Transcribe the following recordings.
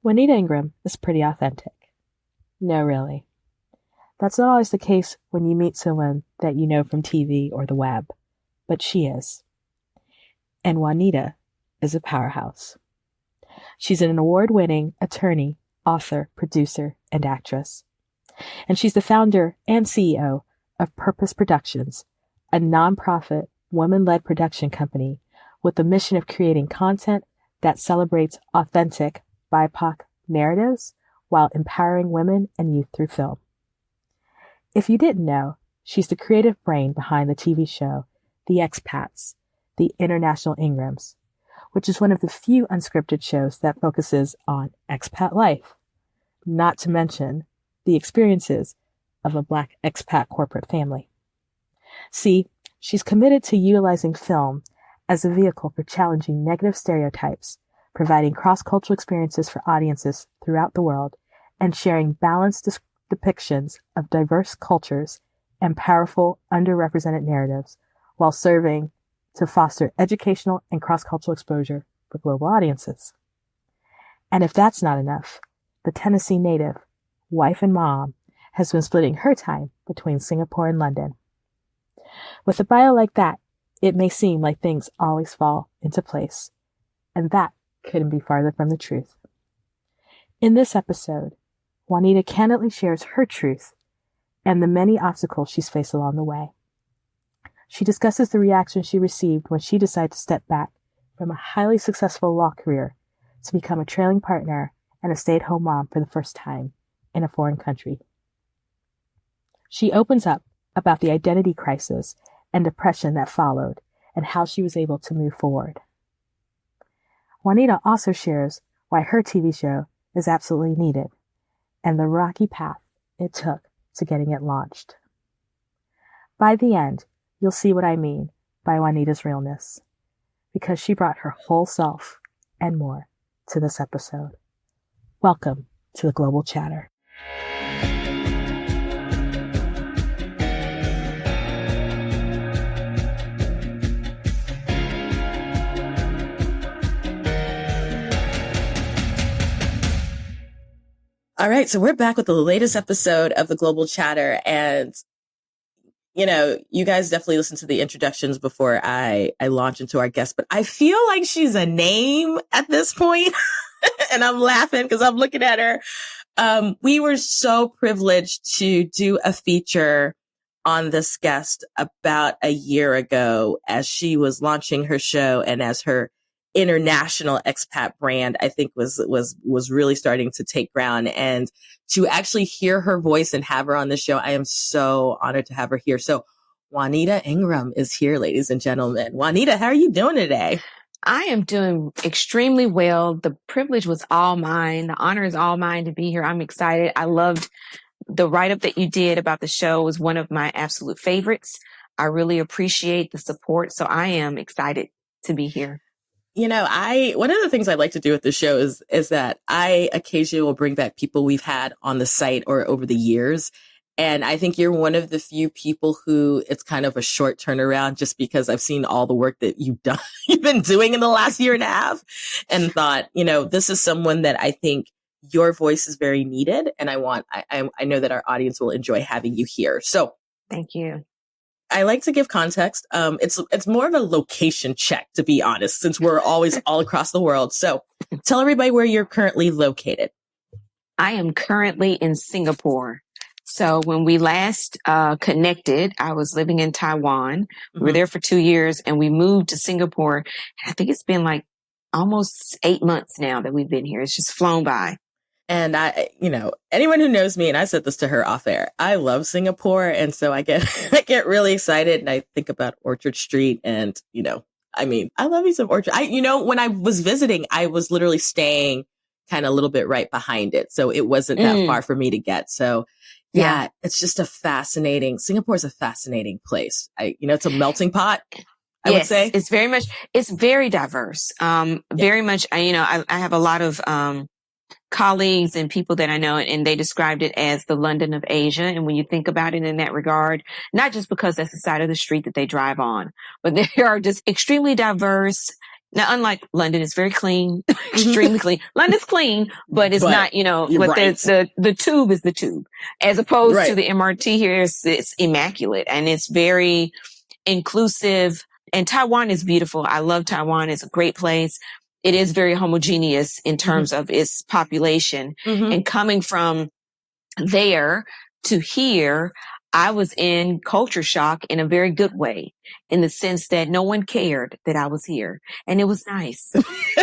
Juanita Ingram is pretty authentic. No, really. That's not always the case when you meet someone that you know from TV or the web, but she is. And Juanita is a powerhouse. She's an award-winning attorney, author, producer, and actress. And she's the founder and CEO of Purpose Productions, a nonprofit, women-led production company with the mission of creating content that celebrates authentic BIPOC narratives while empowering women and youth through film. If you didn't know, she's the creative brain behind the TV show The Expats, the International Ingrams, which is one of the few unscripted shows that focuses on expat life, not to mention the experiences of a Black expat corporate family. See, she's committed to utilizing film as a vehicle for challenging negative stereotypes, providing cross-cultural experiences for audiences throughout the world, and sharing balanced depictions of diverse cultures and powerful underrepresented narratives while serving to foster educational and cross-cultural exposure for global audiences. And if that's not enough, the Tennessee native, wife and mom, has been splitting her time between Singapore and London. With a bio like that, it may seem like things always fall into place, and that couldn't be farther from the truth. In this episode, Juanita candidly shares her truth and the many obstacles she's faced along the way. She discusses the reaction she received when she decided to step back from a highly successful law career to become a trailing partner and a stay-at-home mom for the first time in a foreign country. She opens up about the identity crisis and depression that followed and how she was able to move forward. Juanita also shares why her TV show is absolutely needed and the rocky path it took to getting it launched. By the end, you'll see what I mean by Juanita's realness, because she brought her whole self and more to this episode. Welcome to the Global Chatter. All right, so we're back with the latest episode of the Global Chatter, and you guys definitely listen to the introductions before I launch into our guest, but I feel like she's a name at this point, and I'm laughing because I'm looking at her. We were so privileged to do a feature on this guest about a year ago as she was launching her show and as her international expat brand, I think was really starting to take ground. And to actually hear her voice and have her on the show, I am so honored to have her here. So Juanita Ingram is here, ladies and gentlemen. Juanita, how are you doing today? I am doing extremely well. The privilege was all mine. The honor is all mine to be here. I'm excited. I loved the write-up that you did about the show. It was one of my absolute favorites. I really appreciate the support. So I am excited to be here. One of the things I like to do with the show is that I occasionally will bring back people we've had on the site or over the years. And I think you're one of the few people who it's kind of a short turnaround, just because I've seen all the work that you've been doing in the last year and a half, and thought, this is someone that I think your voice is very needed. And I know that our audience will enjoy having you here. So thank you. I like to give context. It's more of a location check, to be honest, since we're always all across the world. So tell everybody where you're currently located. I am currently in Singapore. So when we last connected, I was living in Taiwan. We were there for 2 years and we moved to Singapore. I think it's been like almost 8 months now that we've been here. It's just flown by. And anyone who knows me, and I said this to her off air, I love Singapore. And so I get really excited and I think about Orchard Street and, I love me some Orchard. When I was visiting, I was literally staying kind of a little bit right behind it. So it wasn't that far for me to get. So yeah, it's just Singapore is a fascinating place. It's a melting pot. I would say it's very diverse. Very much, I have a lot of, colleagues and people that I know, and they described it as the London of Asia. And when you think about it in that regard, not just because that's the side of the street that they drive on, but they are just extremely diverse, Now, unlike London, it's very clean, extremely clean. London's clean, but it's not, but right. the tube is the tube, as opposed to the MRT here. It's immaculate and it's very inclusive. And Taiwan is beautiful. I love Taiwan. It's a great place. It is very homogeneous in terms of its population. And coming from there to here, I was in culture shock in a very good way, in the sense that no one cared that I was here. And it was nice.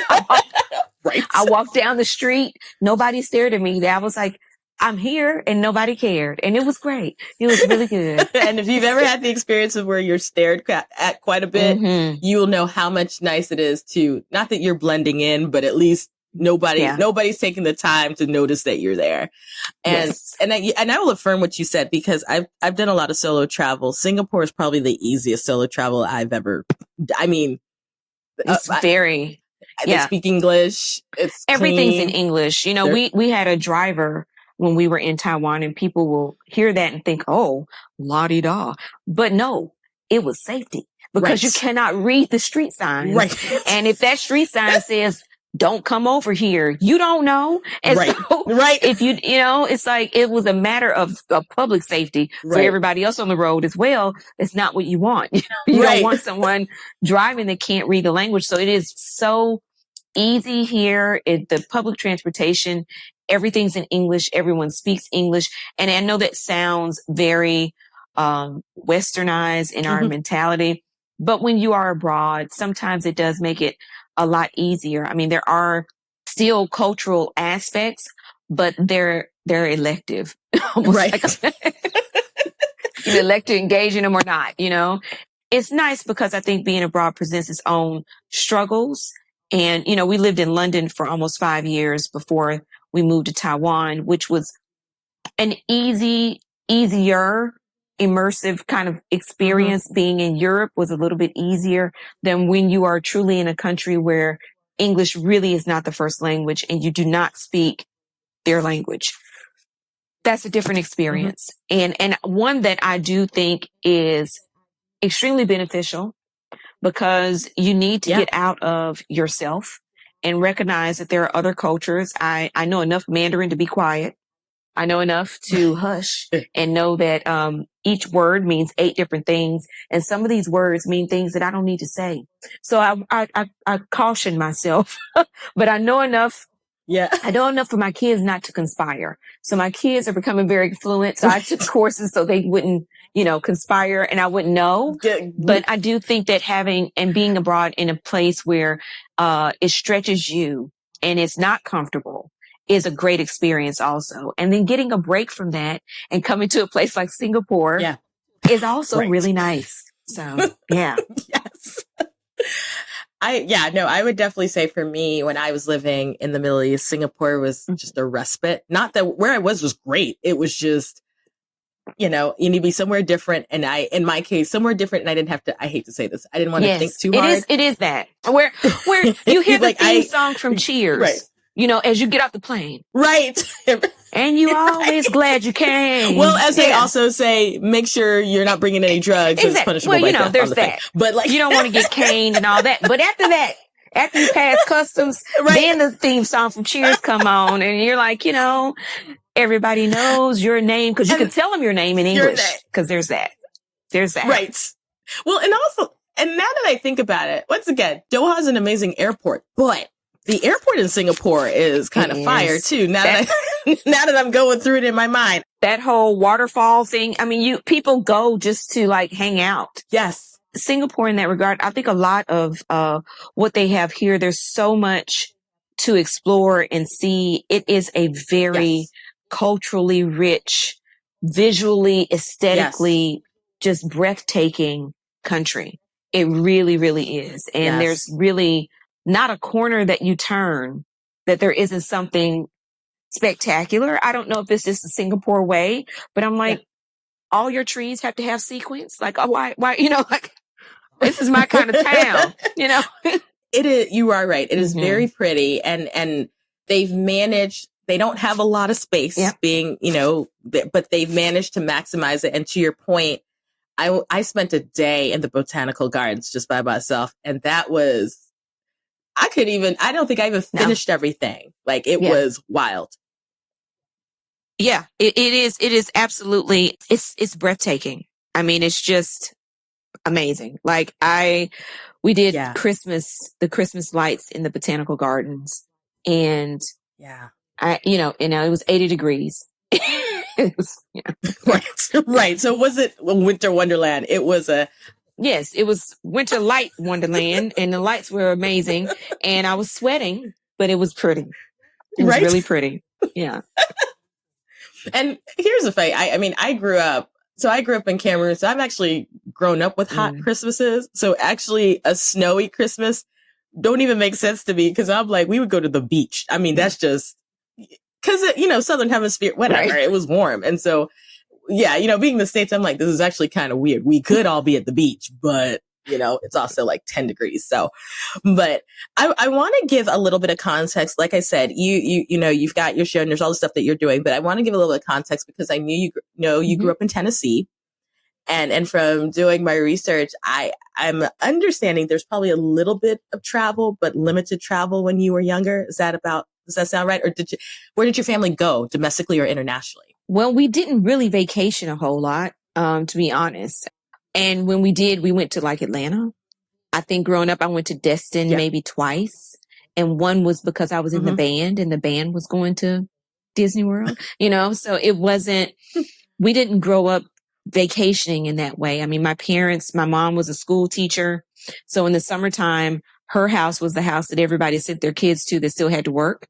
I walked down the street. Nobody stared at me. I was like, I'm here, and nobody cared. And it was great. It was really good. And if you've ever had the experience of where you're stared at quite a bit, you will know how much nice it is to, not that you're blending in, but at least nobody's taking the time to notice that you're there. And, and I will affirm what you said, because I've done a lot of solo travel. Singapore is probably the easiest solo travel I've ever, it's very, they speak English. It's everything's clean. in English. We had a driver when we were in Taiwan, and people will hear that and think, oh, la-di-da. But no, it was safety, because you cannot read the street signs. And if that street sign says, don't come over here, you don't know. And so if it's like, it was a matter of public safety for everybody else on the road as well. It's not what you want. You don't want someone driving that can't read the language. So it is so easy here. The public transportation, everything's in English. Everyone speaks English. And I know that sounds very westernized in our mentality, but when you are abroad, sometimes it does make it a lot easier. I mean, there are still cultural aspects, but they're elective. You elect to engage in them or not, It's nice because I think being abroad presents its own struggles. And, we lived in London for almost 5 years before we moved to Taiwan, which was an easier, immersive kind of experience. Being in Europe was a little bit easier than when you are truly in a country where English really is not the first language and you do not speak their language. That's a different experience. And one that I do think is extremely beneficial, because you need to get out of yourself and recognize that there are other cultures. I know enough Mandarin to be quiet. I know enough to hush and know that each word means 8 different things. And some of these words mean things that I don't need to say. So I caution myself, but I know enough. I know enough for my kids not to conspire. So my kids are becoming very fluent. So I took courses so they wouldn't, conspire, and I wouldn't know. But I do think that having and being abroad in a place where it stretches you and it's not comfortable is a great experience also. And then getting a break from that and coming to a place like Singapore is also really nice. So, Yes. I would definitely say for me, when I was living in the Middle East, Singapore was just a respite. Not that where I was great. It was just, you need to be somewhere different. And in my case, somewhere different. And I didn't have to, I hate to say this, I didn't want to think too hard. It is that where you hear the theme song from Cheers. As you get off the plane. And you always glad you came. Well, as they also say, make sure you're not bringing any drugs. It's punishable by death. There's that. But you don't want to get caned and all that. But after that, after you pass customs, then the theme song from Cheers come on. And you're like, everybody knows your name, because you can tell them your name in English. Because there's that. Right. Well, and now that I think about it, once again, Doha's an amazing airport, but the airport in Singapore is kind of fire too. Now that I'm going through it in my mind, that whole waterfall thing. I mean, people go just to hang out. Yes. Singapore in that regard, I think a lot of, what they have here, there's so much to explore and see. It is a very culturally rich, visually, aesthetically, just breathtaking country. It really, really is. And there's really not a corner that you turn that there isn't something spectacular. I don't know if it's just the Singapore way, but I'm like, all your trees have to have sequins. Like, oh, why, this is my kind of town, It is, you are right. It is very pretty, and they've managed, they don't have a lot of space being, but they've managed to maximize it. And to your point, I spent a day in the botanical gardens just by myself, and that was I don't think I even finished everything. Like it was wild. Yeah, it is absolutely, it's breathtaking. I mean, it's just amazing. Like we did the Christmas lights in the botanical gardens, and it was 80 degrees. It was, right. So was it Winter Wonderland? It was yes, it was Winter Light Wonderland, and the lights were amazing, and I was sweating, but it was pretty. It was really pretty. Yeah. And here's the thing. I grew up in Cameroon, so I've actually grown up with hot Christmases. So actually a snowy Christmas don't even make sense to me, because I'm like, we would go to the beach. I mean, that's just because, Southern Hemisphere, whatever, it was warm. And so, being in the States, I'm like, this is actually kind of weird. We could all be at the beach, but it's also like 10 degrees. So, but I want to give a little bit of context. Like I said, you've got your show and there's all the stuff that you're doing, but I want to give a little bit of context because I knew you grew up in Tennessee, and from doing my research, I'm understanding there's probably a little bit of travel, but limited travel when you were younger. Does that sound right? Or where did your family go, domestically or internationally? Well, we didn't really vacation a whole lot, to be honest. And when we did, we went to like Atlanta. I think growing up, I went to Destin maybe twice. And one was because I was in the band, and the band was going to Disney World, so it wasn't, we didn't grow up vacationing in that way. I mean, my mom was a school teacher. So in the summertime, her house was the house that everybody sent their kids to that still had to work.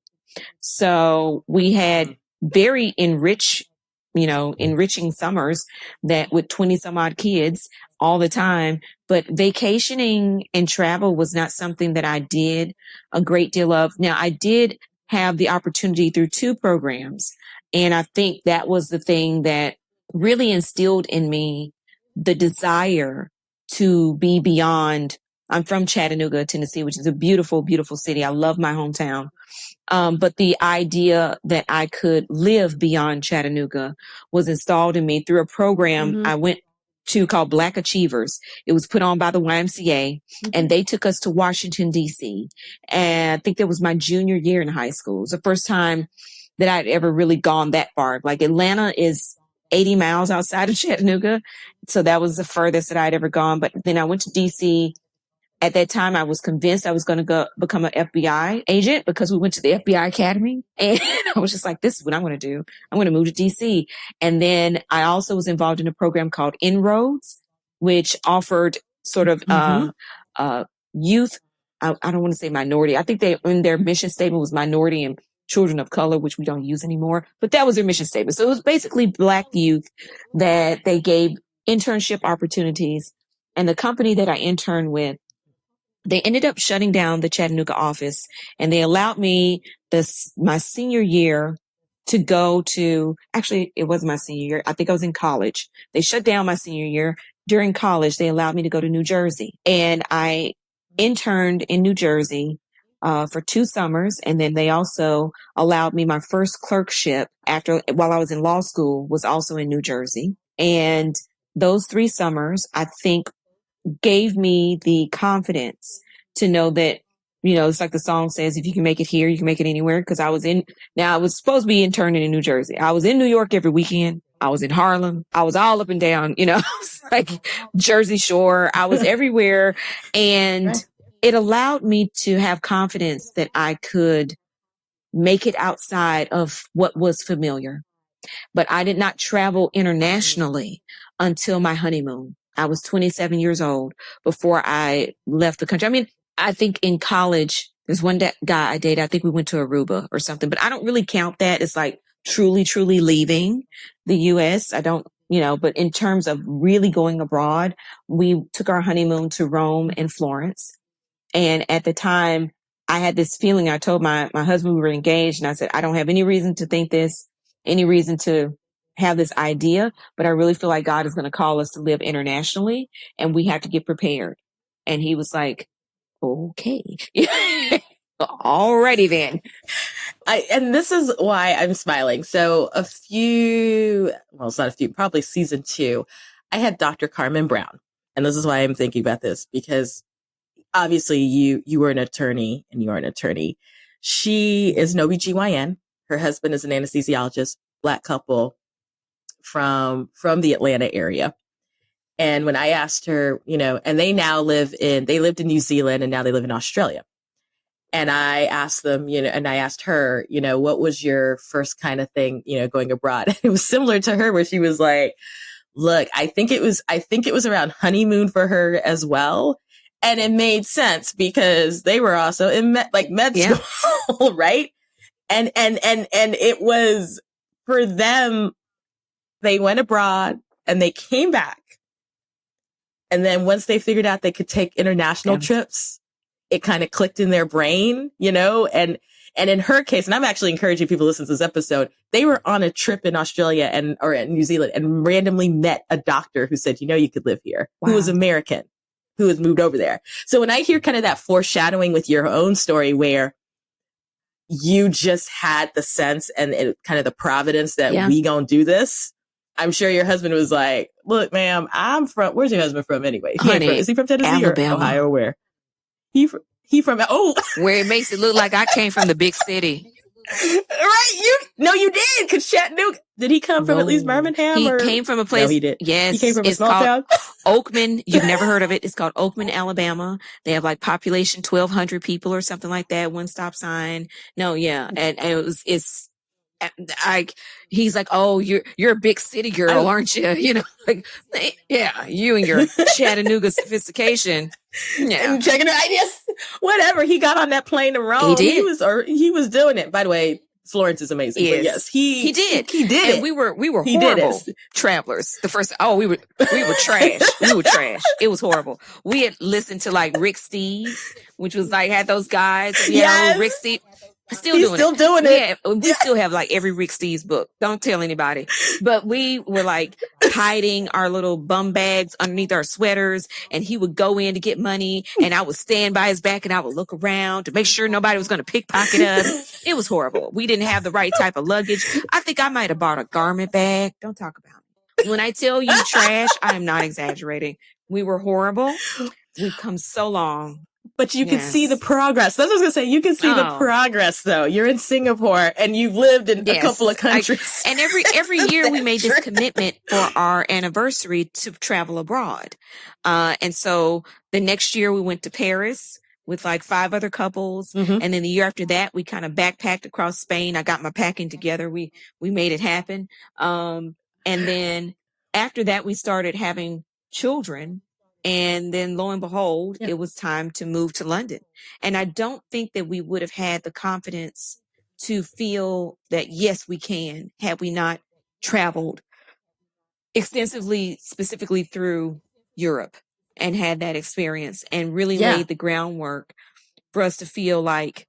So we had very enriching summers that with 20 some odd kids all the time. But vacationing and travel was not something that I did a great deal of. Now, I did have the opportunity through 2 programs. And I think that was the thing that really instilled in me the desire to be beyond. I'm from Chattanooga, Tennessee, which is a beautiful, beautiful city. I love my hometown. But the idea that I could live beyond Chattanooga was installed in me through a program I went to called Black Achievers. It was put on by the YMCA, and they took us to Washington, D.C. And I think that was my junior year in high school. It was the first time that I'd ever really gone that far. Like Atlanta is 80 miles outside of Chattanooga. So that was the furthest that I'd ever gone. But then I went to D.C. At that time, I was convinced I was going to go become an FBI agent because we went to the FBI Academy. And I was just like, this is what I'm going to do. I'm going to move to DC. And then I also was involved in a program called Inroads, which offered sort of youth. I don't want to say minority. I think in their mission statement was minority and children of color, which we don't use anymore. But that was their mission statement. So it was basically Black youth that they gave internship opportunities. And the company that I interned with, they ended up shutting down the Chattanooga office, and they allowed me my senior year to go to, actually, it wasn't my senior year. I think I was in college. They shut down my senior year. During college, they allowed me to go to New Jersey, and I interned in New Jersey for 2 summers. And then they also allowed me my first clerkship while I was in law school was also in New Jersey. And those 3 summers, I think, gave me the confidence to know that, it's like the song says, if you can make it here, you can make it anywhere. Cause I was supposed to be interning in New Jersey. I was in New York every weekend. I was in Harlem. I was all up and down, like Jersey Shore. I was everywhere. And it allowed me to have confidence that I could make it outside of what was familiar. But I did not travel internationally until my honeymoon. I was 27 years old before I left the country. I mean, I think in college, there's one guy I dated. I think we went to Aruba or something, but I don't really count that as like truly, truly leaving the U.S. I don't, but in terms of really going abroad, we took our honeymoon to Rome and Florence. And at the time, I had this feeling. I told my husband we were engaged, and I said, I don't have any reason to think this, any reason to have this idea, but I really feel like God is going to call us to live internationally, and we have to get prepared. And he was like, okay, alrighty then. And this is why I'm smiling. So it's not a few, probably season 2, I had Dr. Carmen Brown. And this is why I'm thinking about this, because obviously you were an attorney and you're an attorney. She is an OBGYN. Her husband is an anesthesiologist, Black couple from the Atlanta area. And when I asked her, and they lived in New Zealand and now they live in Australia. And I asked them, and I asked her, what was your first kind of thing, going abroad? And it was similar to her where she was like, look, I think it was around honeymoon for her as well. And it made sense because they were also in med school, right? And it was for them, they went abroad and they came back. And then once they figured out they could take international trips, it kind of clicked in their brain, and in her case, and I'm actually encouraging people to listen to this episode, they were on a trip in Australia or in New Zealand and randomly met a doctor who said, you could live here, who was American, who has moved over there. So when I hear kind of that foreshadowing with your own story where you just had the sense and kind of the providence that we gonna do this, I'm sure your husband was like, look, ma'am, where's your husband from anyway? Is he from Tennessee Alabama. Or Ohio? Where? He from, where it makes it look like I came from the big city. Right. You did. Cause Chattanooga, did he come from at least Birmingham? He came from a place. No, he did. Yes. He came from a small town. Oakman. You've never heard of it. It's called Oakman, Alabama. They have like population 1,200 people or something like that. One stop sign. No. Yeah. And it's he's like, oh, you're a big city girl, aren't you? Yeah, you and your Chattanooga sophistication. Yeah. And checking it. Whatever. He got on that plane to Rome. He did. He was doing it. By the way, Florence is amazing. Yes. But yes, he did. He did and it. We were horrible travelers. The first, we were trash. We were trash. It was horrible. We had listened to like Rick Steves, which was like had those guys. Yeah, Rick Steves. He's still doing it. Yeah, we still have like every Rick Steves book. Don't tell anybody. But we were like hiding our little bum bags underneath our sweaters, and he would go in to get money, and I would stand by his back and I would look around to make sure nobody was going to pickpocket us. It was horrible. We didn't have the right type of luggage. I think I might have bought a garment bag. Don't talk about it. When I tell you trash, I am not exaggerating. We were horrible. We've come so long. But you can see the progress. That's what I was going to say. You can see the progress, though. You're in Singapore and you've lived in a couple of countries. And every year we made this commitment for our anniversary to travel abroad. And so the next year we went to Paris with like 5 other couples. Mm-hmm. And then the year after that, we kind of backpacked across Spain. I got my packing together. We made it happen. And then after that, we started having children. And then lo and behold, it was time to move to London. And I don't think that we would have had the confidence to feel that, yes, we can, had we not traveled extensively, specifically through Europe and had that experience and really laid the groundwork for us to feel like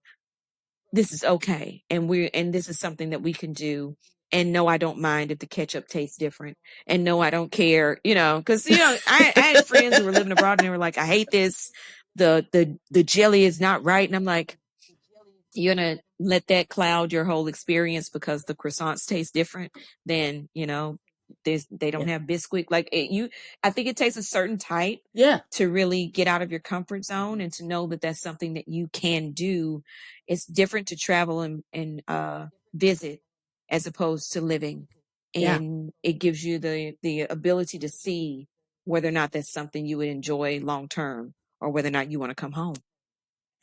this is okay. And this is something that we can do. And no, I don't mind if the ketchup tastes different. And no, I don't care, because, I had friends who were living abroad and they were like, I hate this. The jelly is not right. And I'm like, you're going to let that cloud your whole experience because the croissants taste different than, they don't have Bisquick. Like I think it takes a certain type to really get out of your comfort zone and to know that that's something that you can do. It's different to travel and visit as opposed to living. And it gives you the ability to see whether or not that's something you would enjoy long term or whether or not you want to come home.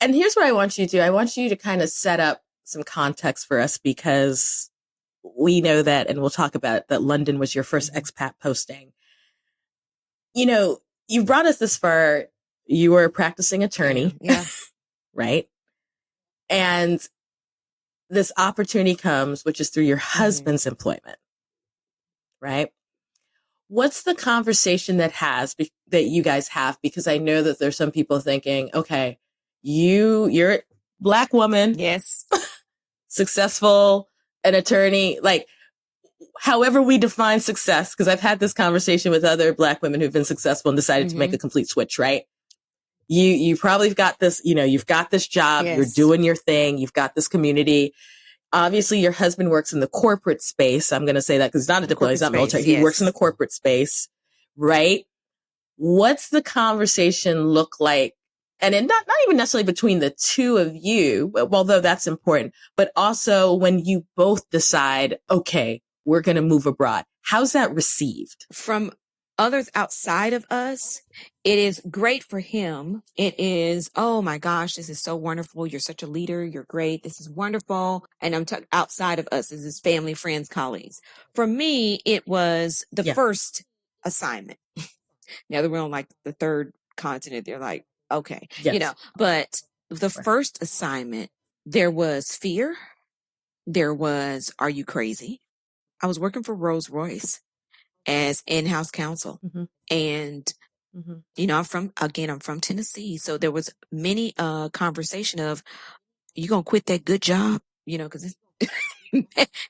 And here's what I want you to do. I want you to kind of set up some context for us because we know that, and we'll talk about it, that London was your first expat posting. You've brought us this far. You were a practicing attorney. Yeah. Right? And this opportunity comes, which is through your husband's employment, right? What's the conversation that you guys have? Because I know that there's some people thinking, okay, you're a Black woman. Yes. Successful, an attorney, like however we define success. Cause I've had this conversation with other Black women who've been successful and decided to make a complete switch, right? You probably got this, you've got this job, you're doing your thing, you've got this community. Obviously, your husband works in the corporate space. I'm going to say that because he's not a diplomat, he's not military. He works in the corporate space, right? What's the conversation look like? and not even necessarily between the two of you, although that's important, but also when you both decide, okay, we're going to move abroad. How's that received? From others outside of us, it is great for him. It is, oh my gosh, this is so wonderful. You're such a leader. You're great. This is wonderful. And I'm outside of us as his family, friends, colleagues. For me, it was the first assignment. Now that we're on like the third continent, they're like, okay, but the first assignment, there was fear. There was, are you crazy? I was working for Rolls-Royce as in-house counsel. Mm-hmm. And, I'm from Tennessee. So there was many conversation of, you going to quit that good job? Cause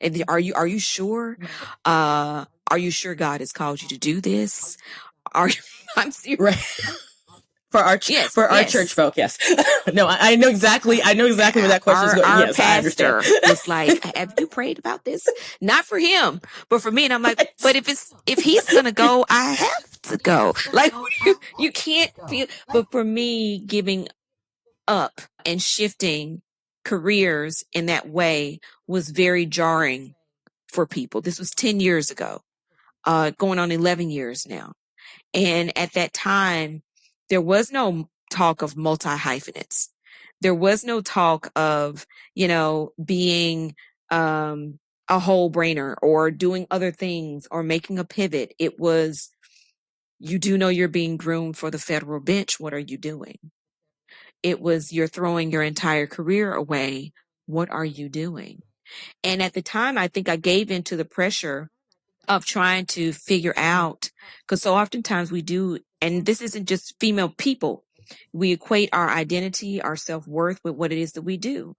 and are you sure? Are you sure God has called you to do this? I'm serious. Right. For our church folk, yes. No, I know exactly where that question is going. Yes, pastor was like, have you prayed about this? Not for him, but for me. And I'm like, but if he's gonna go, I have to go. Like you can't feel. But for me, giving up and shifting careers in that way was very jarring for people. This was 10 years ago, going on 11 years now. And at that time, there was no talk of multi-hyphenates. There was no talk of, being a whole brainer or doing other things or making a pivot. It was, you do know you're being groomed for the federal bench. What are you doing? It was, you're throwing your entire career away. What are you doing? And at the time, I think I gave into the pressure of trying to figure out, because so oftentimes we do, and this isn't just female people, we equate our identity, our self-worth with what it is that we do.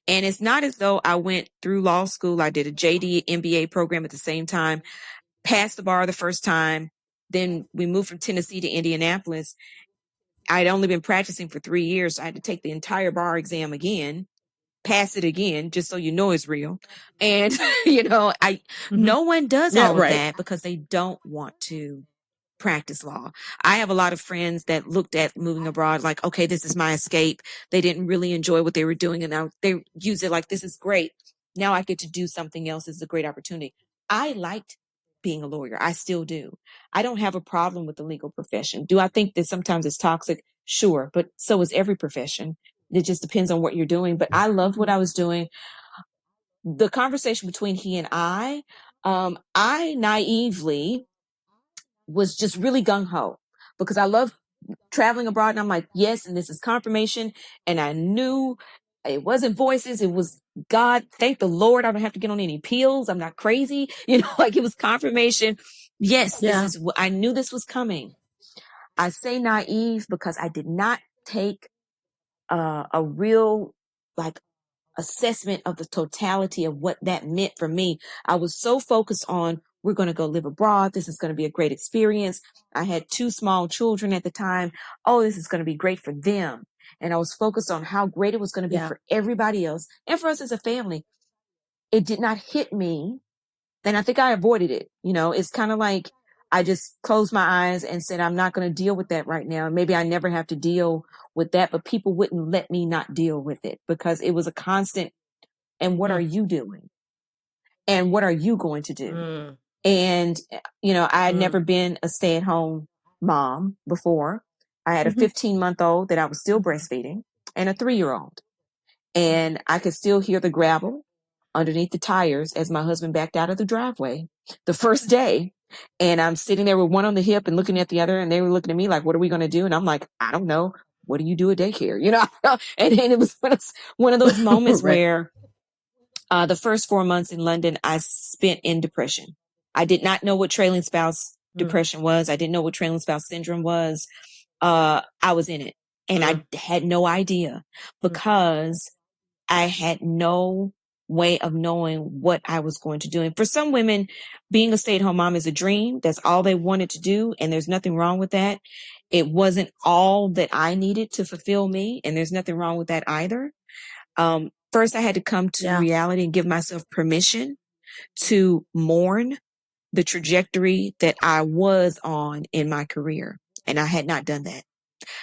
And it's not as though I went through law school, I did a JD MBA program at the same time, passed the bar the first time, then we moved from Tennessee to Indianapolis. I'd only been practicing for 3 years, so I had to take the entire bar exam again, pass it again, just so it's real. And, no one does all of that because they don't want to practice law. I have a lot of friends that looked at moving abroad like, okay, this is my escape. They didn't really enjoy what they were doing. And now they use it like, this is great. Now I get to do something else. It's a great opportunity. I liked being a lawyer. I still do. I don't have a problem with the legal profession. Do I think that sometimes it's toxic? Sure. But so is every profession. It just depends on what you're doing. But I loved what I was doing. The conversation between he and I naively was just really gung-ho because I love traveling abroad. And I'm like, yes, and this is confirmation. And I knew it wasn't voices. It was God. Thank the Lord. I don't have to get on any pills. I'm not crazy. Like it was confirmation. Yes, this is, I knew this was coming. I say naive because I did not take a real assessment of the totality of what that meant for me. I was so focused on, we're going to go live abroad. This is going to be a great experience. I had 2 small children at the time. Oh, this is going to be great for them. And I was focused on how great it was going to be for everybody else and for us as a family. It did not hit me. And I think I avoided it. It's kind of like I just closed my eyes and said, I'm not going to deal with that right now. Maybe I never have to deal with that, but people wouldn't let me not deal with it because it was a constant. And what are you doing? And what are you going to do? And, I had never been a stay-at-home mom before. I had a 15-month-old that I was still breastfeeding and a 3-year-old. And I could still hear the gravel underneath the tires as my husband backed out of the driveway the first day. And I'm sitting there with one on the hip and looking at the other. And they were looking at me like, what are we going to do? And I'm like, I don't know. What do you do at daycare? And then it was one of those moments where the first 4 months in London, I spent in depression. I did not know what trailing spouse depression was. I didn't know what trailing spouse syndrome was. I was in it and I had no idea because I had no way of knowing what I was going to do. And for some women, being a stay-at-home mom is a dream. That's all they wanted to do. And there's nothing wrong with that. It wasn't all that I needed to fulfill me. And there's nothing wrong with that either. First, I had to come to reality and give myself permission to mourn the trajectory that I was on in my career. And I had not done that.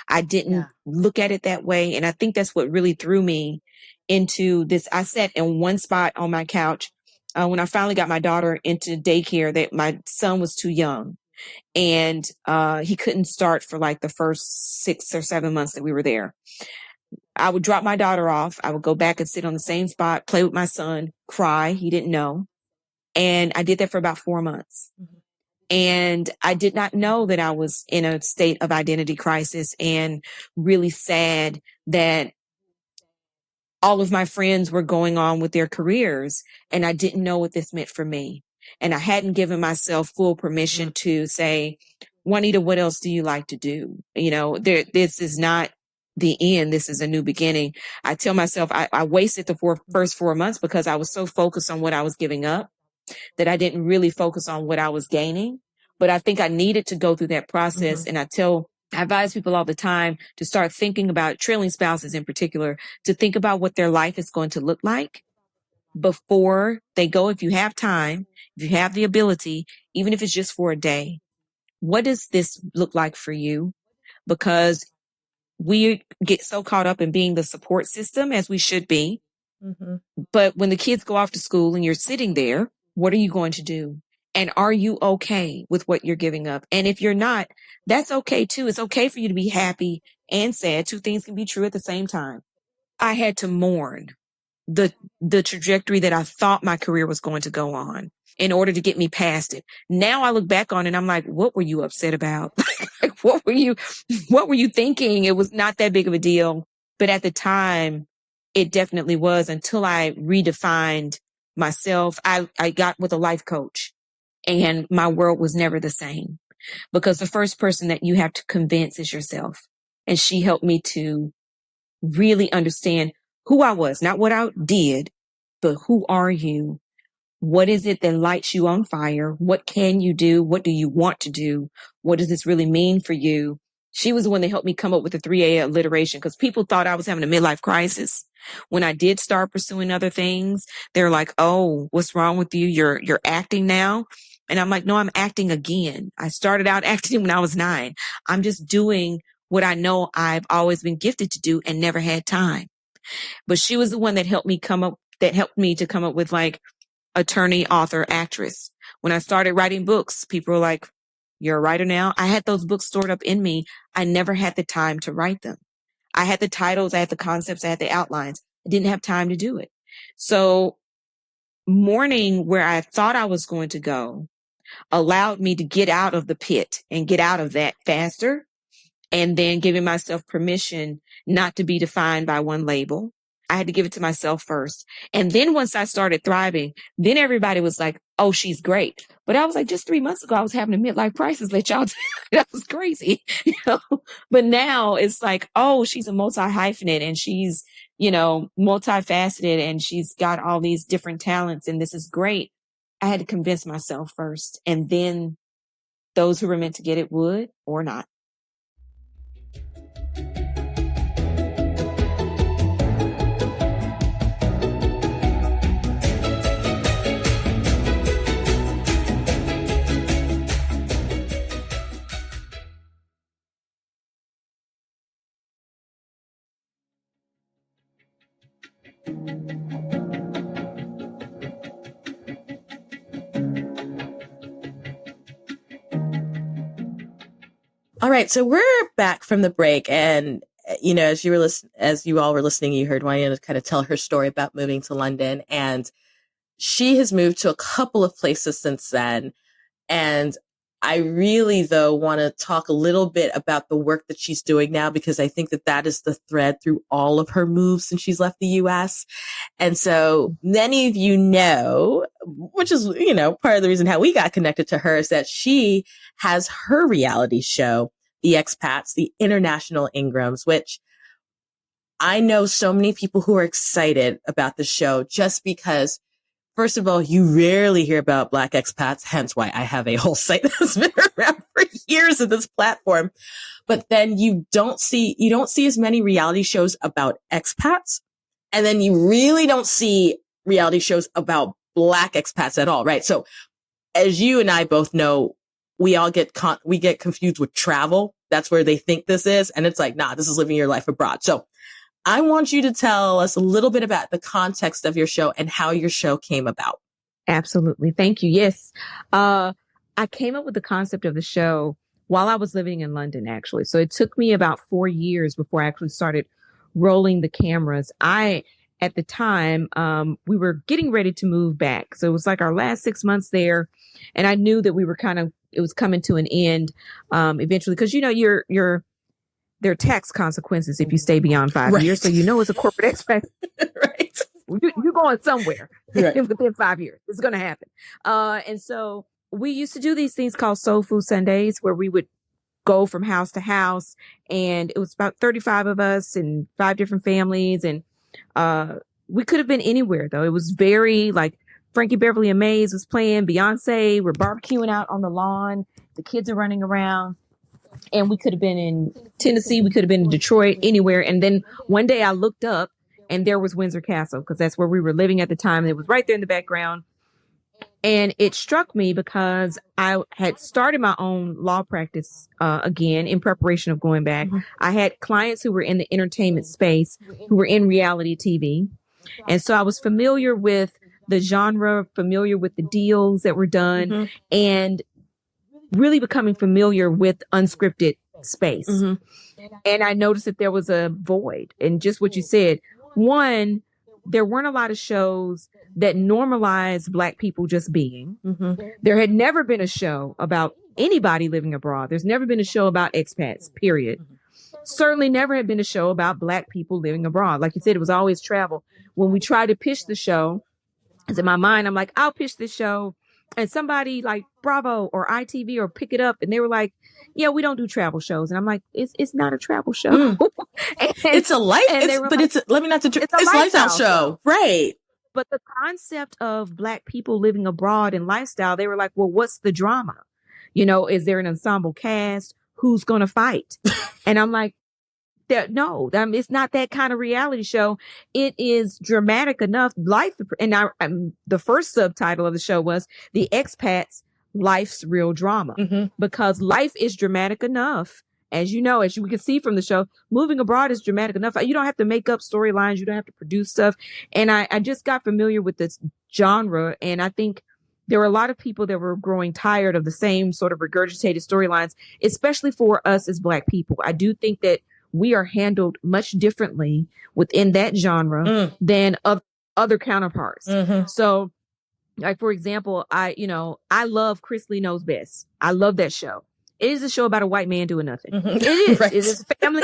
I didn't look at it that way. And I think that's what really threw me into this. I sat in one spot on my couch when I finally got my daughter into daycare, that my son was too young. And he couldn't start for like the first 6 or 7 months that we were there. I would drop my daughter off. I would go back and sit on the same spot, play with my son, cry. He didn't know. And I did that for about 4 months. Mm-hmm. And I did not know that I was in a state of identity crisis, and really sad that all of my friends were going on with their careers, and I didn't know what this meant for me. And I hadn't given myself full permission to say, Juanita, what else do you like to do? You know, this is not the end. This is a new beginning. I tell myself I wasted the first 4 months because I was so focused on what I was giving up that I didn't really focus on what I was gaining. But I think I needed to go through that process. Mm-hmm. And I advise people all the time to start thinking about, trailing spouses in particular, to think about what their life is going to look like before they go. If you have time, if you have the ability, even if it's just for a day, what does this look like for you? Because we get so caught up in being the support system, as we should be. Mm-hmm. But when the kids go off to school and you're sitting there, what are you going to do? And are you okay with what you're giving up? And if you're not, that's okay too. It's okay for you to be happy and sad. Two things can be true at the same time. I had to mourn the trajectory that I thought my career was going to go on in order to get me past it. Now I look back on it and I'm like, what were you upset about? What were you thinking? It was not that big of a deal. But at the time, it definitely was, until I redefined myself. I got with a life coach, and my world was never the same, because the first person that you have to convince is yourself. And she helped me to really understand who I was, not what I did, but who are you? What is it that lights you on fire? What can you do? What do you want to do? What does this really mean for you? She was the one that helped me come up with the 3A alliteration, because people thought I was having a midlife crisis. When I did start pursuing other things, they're like, oh, what's wrong with you? You're acting now. And I'm like, no, I'm acting again. I started out acting when I was 9. I'm just doing what I know I've always been gifted to do and never had time. But she was the one that helped me to come up with like attorney, author, actress. When I started writing books, people were like, you're a writer now? I had those books stored up in me. I never had the time to write them. I had the titles, I had the concepts, I had the outlines. I didn't have time to do it. So mourning where I thought I was going to go allowed me to get out of the pit and get out of that faster. And then giving myself permission not to be defined by one label. I had to give it to myself first. And then once I started thriving, then everybody was like, oh, she's great. But I was like, just 3 months ago, I was having a midlife crisis. Let y'all that was crazy. You know? But now it's like, oh, she's a multi-hyphenate, and she's, multifaceted, and she's got all these different talents, and this is great. I had to convince myself first. And then those who were meant to get it would or not. All right, so we're back from the break, and as you all were listening, you heard Juanita kind of tell her story about moving to London, and she has moved to a couple of places since then. And I really, though, want to talk a little bit about the work that she's doing now, because I think that is the thread through all of her moves since she's left the U.S. And so many of you know, which is, part of the reason how we got connected to her, is that she has her reality show, The Expats, the International Ingrams, which I know so many people who are excited about the show just because, first of all, you rarely hear about Black expats, hence why I have a whole site that's been around for years of this platform. But then you don't see as many reality shows about expats. And then you really don't see reality shows about Black expats at all, right? So as you and I both know, we get confused with travel that's where they think this is. And it's like, nah, this is living your life abroad. So I want you to tell us a little bit about the context of your show and how your show came about. Absolutely. Thank you. Yes. I came up with the concept of the show while I was living in London, actually. So it took me about 4 years before I actually started rolling the cameras. At the time, we were getting ready to move back. So it was like our last 6 months there. And I knew that it was coming to an end, eventually, because, there are tax consequences if you stay beyond 5 years. So, as a corporate expat, Right. You're going somewhere Right. within 5 years. It's going to happen. And so we used to do these things called Soul Food Sundays, where we would go from house to house. And it was about 35 of us and 5 different families. And we could have been anywhere, though. It was very like Frankie Beverly and Maze was playing, Beyonce. We're barbecuing out on the lawn. The kids are running around. And we could have been in Tennessee. We could have been in Detroit, anywhere. And then one day I looked up and there was Windsor Castle, because that's where we were living at the time. It was right there in the background. And it struck me because I had started my own law practice again in preparation of going back. Mm-hmm. I had clients who were in the entertainment space, who were in reality TV. And so I was familiar with the genre, familiar with the deals that were done, mm-hmm. and really becoming familiar with unscripted space. Mm-hmm. And I noticed that there was a void. And just what you said, one, there weren't a lot of shows that normalized Black people just being. Mm-hmm. There had never been a show about anybody living abroad. There's never been a show about expats, period. Mm-hmm. Certainly never had been a show about Black people living abroad. Like you said, it was always travel. When we tried to pitch the show, in my mind, I'm like, I'll pitch this show. And somebody like Bravo or ITV or Pick It Up, and they were like, yeah, we don't do travel shows. And I'm like, it's not a travel show. It's a life, it's a lifestyle show. Right. But the concept of Black people living abroad and lifestyle, they were like, well, what's the drama? Is there an ensemble cast? Who's going to fight? And I'm like, no, it's not that kind of reality show. It is dramatic enough. Life, and the first subtitle of the show was The Expats, Life's Real Drama, mm-hmm. because life is dramatic enough. As we can see from the show, moving abroad is dramatic enough. You don't have to make up storylines. You don't have to produce stuff. And I just got familiar with this genre. And I think there were a lot of people that were growing tired of the same sort of regurgitated storylines, especially for us as Black people. I do think that we are handled much differently within that genre than other counterparts. Mm-hmm. So, like, for example, I love Chris Lee Knows Best. I love that show. It is a show about a white man doing nothing. Mm-hmm. It is. Right. It is a family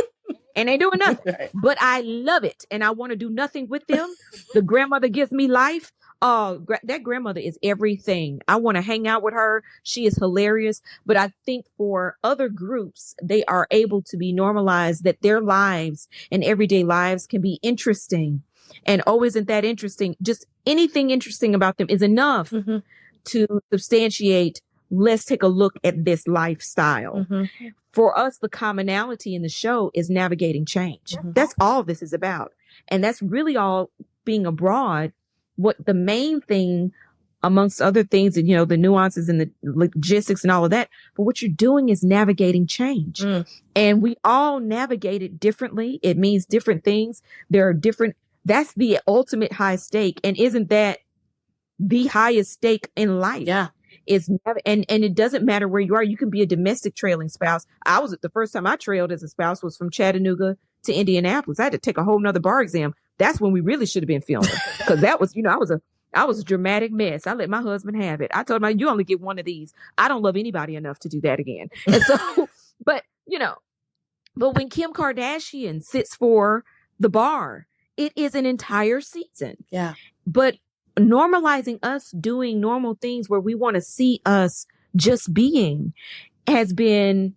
and they doing nothing. Right. But I love it. And I want to do nothing with them. The grandmother gives me life. That grandmother is everything. I want to hang out with her. She is hilarious. But I think for other groups, they are able to be normalized, that their lives and everyday lives can be interesting. And isn't that interesting? Just anything interesting about them is enough mm-hmm. to substantiate, let's take a look at this lifestyle. Mm-hmm. For us, the commonality in the show is navigating change. Mm-hmm. That's all this is about. And that's really all being abroad. What the main thing, amongst other things, and the nuances and the logistics and all of that, but what you're doing is navigating change. And we all navigate it differently. It means different things. There are different, that's the ultimate high stake. And isn't that the highest stake in life? Yeah. And it doesn't matter where you are. You can be a domestic trailing spouse. The first time I trailed as a spouse was from Chattanooga to Indianapolis. I had to take a whole nother bar exam. That's when we really should have been filming, because that was, I was a dramatic mess. I let my husband have it. I told him, you only get one of these. I don't love anybody enough to do that again. And so, but when Kim Kardashian sits for the bar, it is an entire season. Yeah. But normalizing us doing normal things where we want to see us just being has been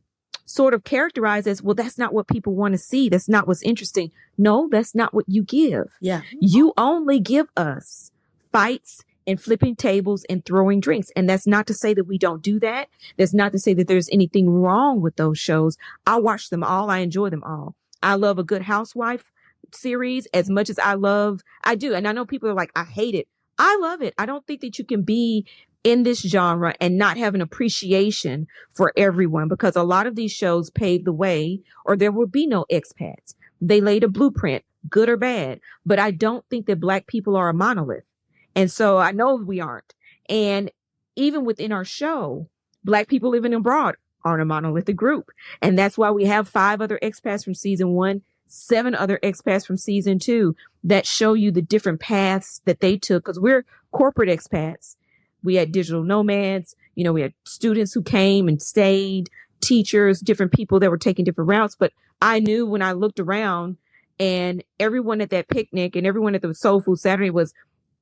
sort of characterized as, well, that's not what people want to see. That's not what's interesting. No, that's not what you give. Yeah. You only give us fights and flipping tables and throwing drinks. And that's not to say that we don't do that. That's not to say that there's anything wrong with those shows. I watch them all. I enjoy them all. I love a good housewife series as much as I do. And I know people are like, I hate it. I love it. I don't think that you can be in this genre and not have an appreciation for everyone, because a lot of these shows paved the way, or there would be no expats. They laid a blueprint, good or bad. But I don't think that Black people are a monolith. And so I know we aren't. And even within our show, Black people living abroad aren't a monolithic group. And that's why we have 5 other expats from season 1, 7 other expats from season 2 that show you the different paths that they took. Because we're corporate expats. We had digital nomads, we had students who came and stayed, teachers, different people that were taking different routes. But I knew when I looked around, and everyone at that picnic and everyone at the Soul Food Saturday was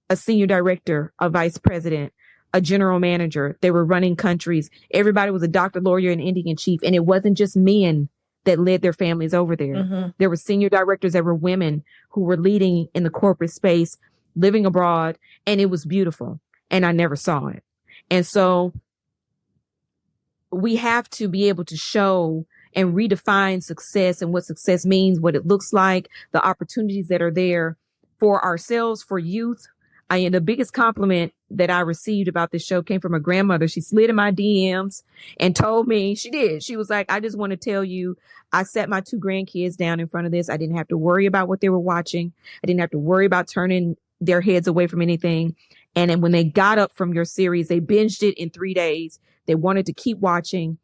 a senior director, a vice president, a general manager. They were running countries. Everybody was a doctor, lawyer, and Indian chief. And it wasn't just men that led their families over there. Mm-hmm. There were senior directors that were women who were leading in the corporate space, living abroad. And it was beautiful. And I never saw it. And so we have to be able to show and redefine success and what success means, what it looks like, the opportunities that are there for ourselves, for youth. The biggest compliment that I received about this show came from a grandmother. She slid in my DMs and told me, she was like, I just want to tell you, I sat my 2 grandkids down in front of this. I didn't have to worry about what they were watching. I didn't have to worry about turning their heads away from anything. And then when they got up from your series, they binged it in 3 days. They wanted to keep watching.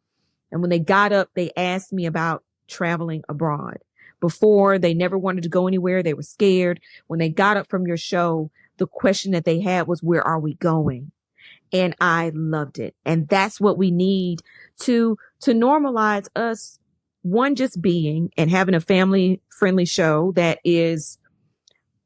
And when they got up, they asked me about traveling abroad. Before, they never wanted to go anywhere. They were scared. When they got up from your show, the question that they had was, where are we going? And I loved it. And that's what we need to normalize us, one, just being and having a family friendly show that is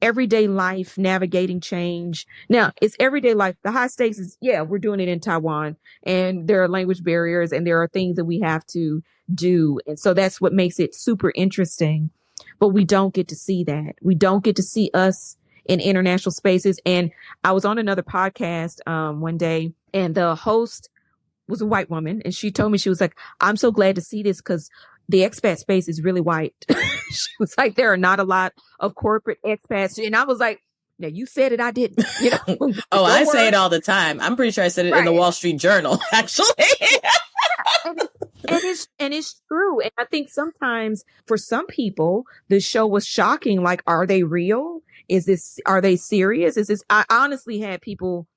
everyday life, navigating change. Now, it's everyday life. The high stakes is, we're doing it in Taiwan, and there are language barriers and there are things that we have to do. And so that's what makes it super interesting. But we don't get to see that. We don't get to see us in international spaces. And I was on another podcast one day, and the host was a white woman. And she told me, she was like, I'm so glad to see this because the expat space is really white. She was like, there are not a lot of corporate expats. And I was like, now you said it, I didn't. I say it all the time. I'm pretty sure I said it in the Wall Street Journal, actually. And it's true. And I think sometimes for some people, the show was shocking. Like, are they real? Are they serious? I honestly had people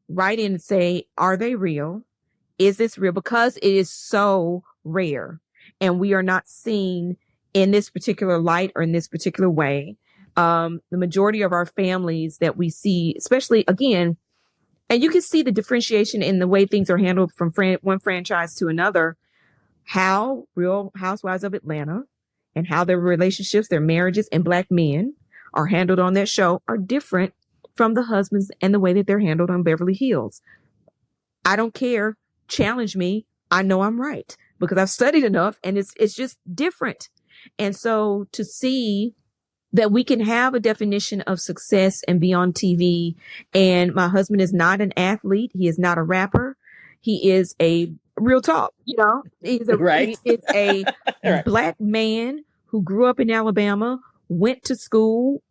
write in and say, are they real? Is this real? Because it is so rare and we are not seen in this particular light or in this particular way. The majority of our families that we see, especially again, and you can see the differentiation in the way things are handled from one franchise to another, how Real Housewives of Atlanta and how their relationships, their marriages and Black men are handled on that show are different from the husbands and the way that they're handled on Beverly Hills. I don't care. Challenge me. I know I'm right because I've studied enough and it's just different. And so to see that we can have a definition of success and be on TV. And my husband is not an athlete. He is not a rapper. He is a real talk, he's a right. Black man who grew up in Alabama, went to school,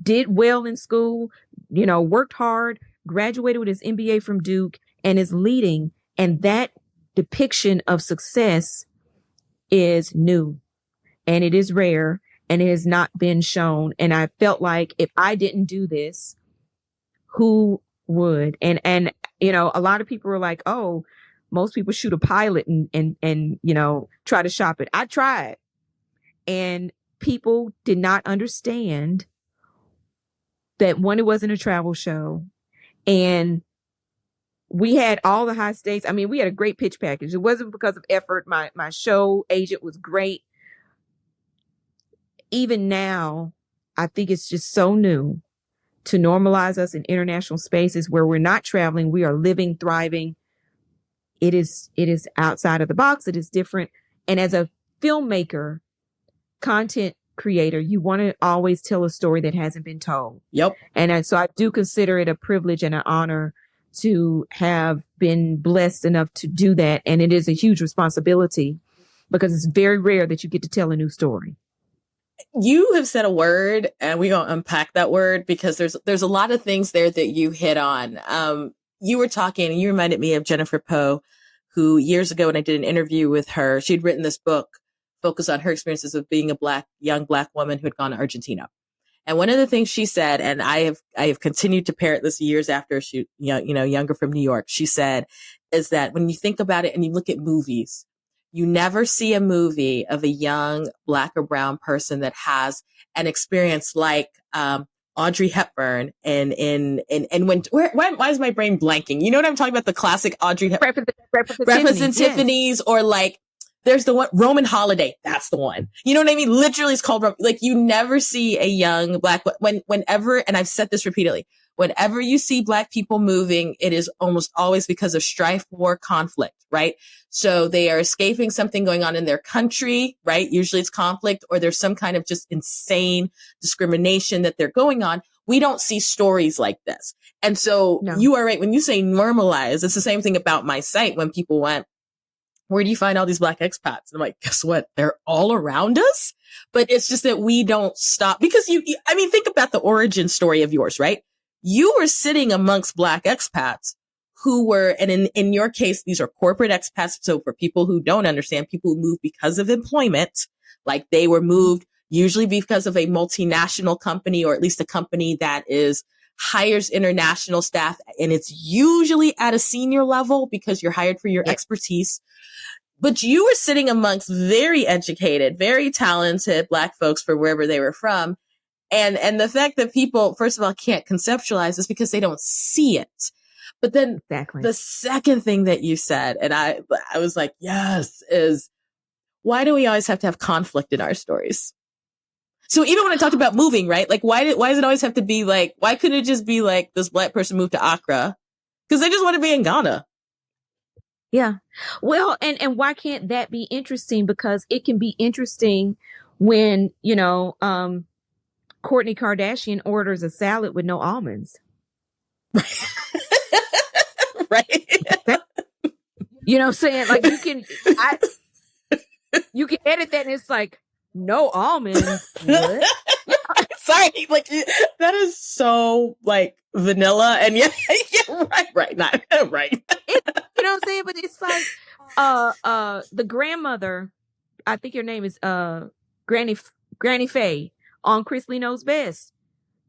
did well in school, worked hard, graduated with his MBA from Duke and is leading. And that depiction of success is new and it is rare. And it has not been shown. And I felt like if I didn't do this, who would? And a lot of people were like, oh, most people shoot a pilot and try to shop it. I tried. And people did not understand that, one, it wasn't a travel show. And we had all the high stakes. I mean, we had a great pitch package. It wasn't because of effort. My show agent was great. Even now, I think it's just so new to normalize us in international spaces where we're not traveling. We are living, thriving. It is outside of the box. It is different. And as a filmmaker, content creator, you want to always tell a story that hasn't been told. Yep. And so I do consider it a privilege and an honor to have been blessed enough to do that. And it is a huge responsibility because it's very rare that you get to tell a new story. You have said a word, and we're going to unpack that word because there's a lot of things there that you hit on. you were talking and you reminded me of Jennifer Poe, who years ago when I did an interview with her, she'd written this book focused on her experiences of being a young black woman who had gone to Argentina. And one of the things she said, and I have continued to parrot this years after she, younger from New York, she said, is that when you think about it and you look at movies, you never see a movie of a young black or brown person that has an experience like, Audrey Hepburn and why is my brain blanking? You know what I'm talking about? The classic Audrey Hepburn, Breakfast and Tiffany's, or like, there's the one, Roman Holiday. That's the one. You know what I mean? Literally, it's called, like, you never see a young black, whenever, and I've said this repeatedly, whenever you see black people moving, it is almost always because of strife, war, conflict, right? So they are escaping something going on in their country, right? Usually it's conflict, or there's some kind of just insane discrimination that they're going on. We don't see stories like this. And so You are right. When you say normalize, it's the same thing about my site when people went, where do you find all these black expats? And I'm like, guess what? They're all around us. But it's just that we don't stop because think about the origin story of yours, right? You were sitting amongst black expats who were, and in your case, these are corporate expats. So for people who don't understand, people who move because of employment, like they were moved usually because of a multinational company, or at least a company that hires international staff. And it's usually at a senior level because you're hired for your expertise. But you were sitting amongst very educated, very talented black folks from wherever they were from. And the fact that people, first of all, can't conceptualize this because they don't see it. But then the second thing that you said, and I was like, yes, is why do we always have to have conflict in our stories? So even when I talked about moving, right? Like, why does it always have to be like, why couldn't it just be like this black person moved to Accra? Because they just want to be in Ghana. Yeah. Well, and why can't that be interesting? Because it can be interesting when, Kourtney Kardashian orders a salad with no almonds. Right. You know what I'm saying? Like you can edit that and it's like, no almonds. What? Sorry. Like that is so like vanilla and yeah, right. Not right. You know what I'm saying? But it's like, the grandmother, I think her name is, Granny Faye on Chrisley Knows Best,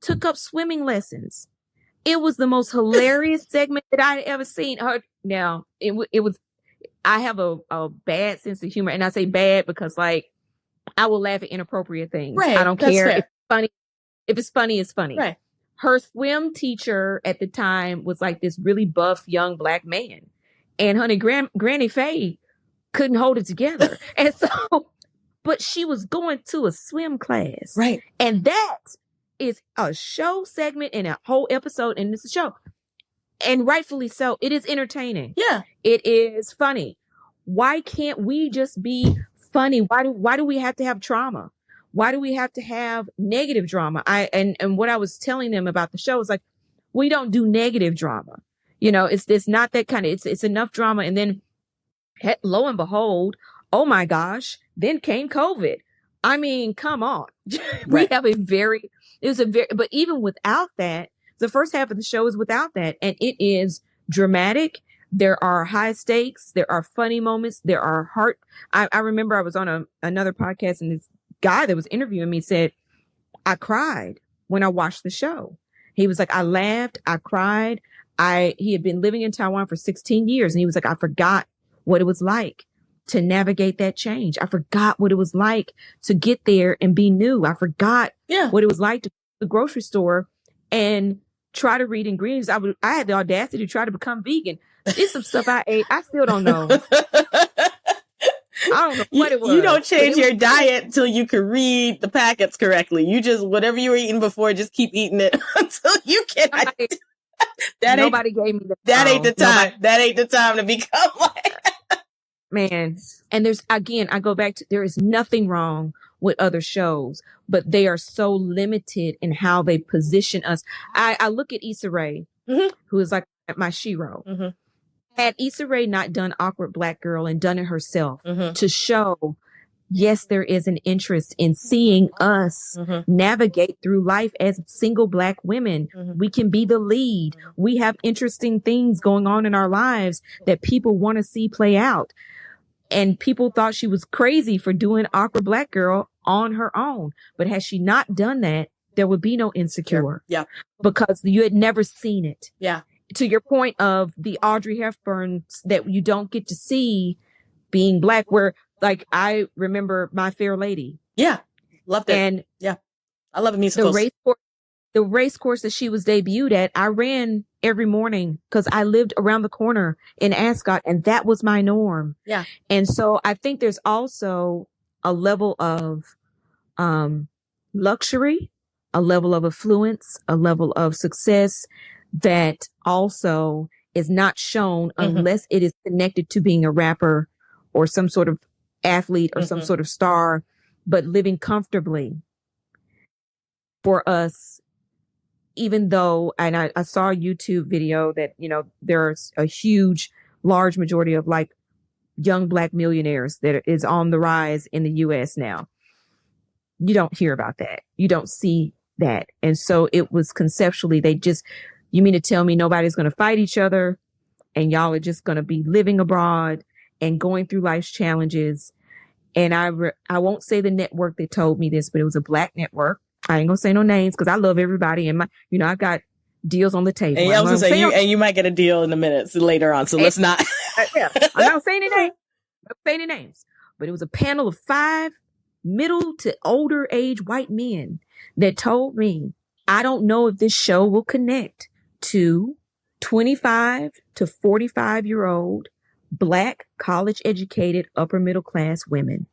took up swimming lessons. It was the most hilarious segment that I had ever seen. Now it was, I have a bad sense of humor, and I say bad because like I will laugh at inappropriate things. Right, I don't care fair. if it's funny. If it's funny, it's funny. Right. Her swim teacher at the time was like this really buff young black man, and honey, Granny Faye couldn't hold it together, and so, but she was going to a swim class, right? And that is a show segment and a whole episode, and it's a show. And rightfully so. It is entertaining. Yeah. It is funny. Why can't we just be funny? Why do we have to have trauma? Why do we have to have negative drama? And what I was telling them about the show is like, we don't do negative drama. It's not that kind of, it's enough drama. And then lo and behold, oh my gosh, then came COVID. I mean, come on. Right. But even without that, the first half of the show is without that. And it is dramatic. There are high stakes. There are funny moments. There are I remember I was on another podcast, and this guy that was interviewing me said, I cried when I watched the show. He was like, I laughed. I cried. He had been living in Taiwan for 16 years. And he was like, I forgot what it was like to navigate that change. I forgot what it was like to get there and be new. I forgot what it was like to go to the grocery store and try to read ingredients. I had the audacity to try to become vegan. It's some stuff I ate. I still don't know. I don't know what it was. You don't change your diet until you can read the packets correctly. You just, whatever you were eating before, just keep eating it until you can. Nobody gave me that ain't the time. That ain't the time to become like man. And I go back to, there is nothing wrong with other shows, but they are so limited in how they position us. I look at Issa Rae, who is like my shero. Had Issa Rae not done Awkward Black Girl and done it herself to show yes, there is an interest in seeing us navigate through life as single Black women. We can be the lead. We have interesting things going on in our lives that people want to see play out. And people thought she was crazy for doing Awkward Black Girl on her own. But had she not done that, there would be no Insecure. Yeah. Because you had never seen it. Yeah. To your point of the Audrey Hepburn that you don't get to see being Black, where like I remember My Fair Lady. Yeah. Loved it. And yeah. I love musicals. The race course that she was debuted at, I ran every morning because I lived around the corner in Ascot, and that was my norm. Yeah. And so I think there's also a level of luxury, a level of affluence, a level of success that also is not shown unless it is connected to being a rapper or some sort of athlete or some sort of star, but living comfortably for us. Even though, and I saw a YouTube video that, you know, there's a large majority of like young Black millionaires that is on the rise in the US now. You don't hear about that. You don't see that. And so it was conceptually, you mean to tell me nobody's going to fight each other and y'all are just going to be living abroad and going through life's challenges? And I won't say the network that told me this, but it was a Black network. I ain't gonna say no names because I love everybody, and I got deals on the table. And I was gonna say you might get a deal in a minute later on, so let's not. Yeah, I'm not saying any names. I'm not saying any names, but it was a panel of 5 middle to older age white men that told me, I don't know if this show will connect to 25 to 45-year-old Black college educated upper middle class women.